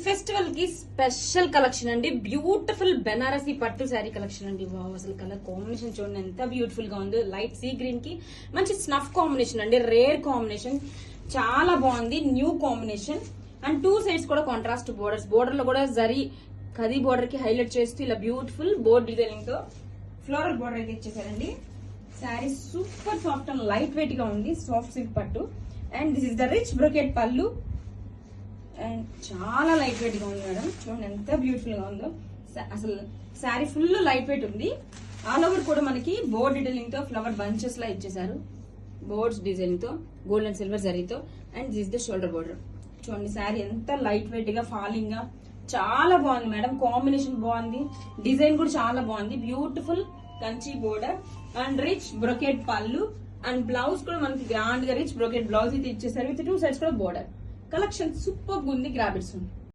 Festival కి special collection అండి. Beautiful Banarasi పట్టు శారీ కలెక్షన్ అండి. వావ్, అసలు కలర్ కాంబినేషన్ చూడండి ఎంత బ్యూటిఫుల్ గా ఉంది. లైట్ సీ గ్రీన్ కి మంచి స్నఫ్ కాంబినేషన్ అండి. రేర్ కాంబినేషన్, చాలా బాగుంది. New combination and two sides కూడా కాంట్రాస్ట్ బోర్డర్స్. బోర్డర్ లో కూడా జరీ కదీ బోర్డర్ కి హైలైట్ చేస్తూ ఇలా బ్యూటిఫుల్ బోర్డ్ డిజైనింగ్ తో ఫ్లోరల్ బోర్డర్ అయితే ఇచ్చేసారండి. Sari super soft and light weight గా ఉంది. సాఫ్ట్ సిల్క్ పట్టు and this is the rich brocade పళ్ళు అండ్ చాలా లైట్ వెయిట్ గా ఉంది మేడం. చూడండి ఎంత బ్యూటిఫుల్ గా ఉందో. అసలు శారీ ఫుల్ లైట్ వెయిట్ ఉంది. ఆల్ ఓవర్ కూడా మనకి బోర్డ్ డిజైనింగ్ తో ఫ్లవర్ బంచెస్ లా ఇచ్చేసారు. బోర్డ్స్ డిజైన్ తో గోల్డ్ అండ్ సిల్వర్ జరీతో and this the shoulder border. చూడండి శారీ ఎంత లైట్ వెయిట్ గా ఫాలింగ్ గా చాలా బాగుంది మేడం. కాంబినేషన్ బాగుంది, డిజైన్ కూడా చాలా బాగుంది. Beautiful Kanchi border and rich brocade పళ్ళు అండ్ బ్లౌజ్ కూడా మనకి గ్రాండ్ గా రిచ్ బ్రొకెట్ బ్లౌజ్ అయితే ఇచ్చేసారు. విత్ టూ సైడ్స్ కూడా బోర్డర్. కలెక్షన్ సూపర్ ఉంది. Grab it soon.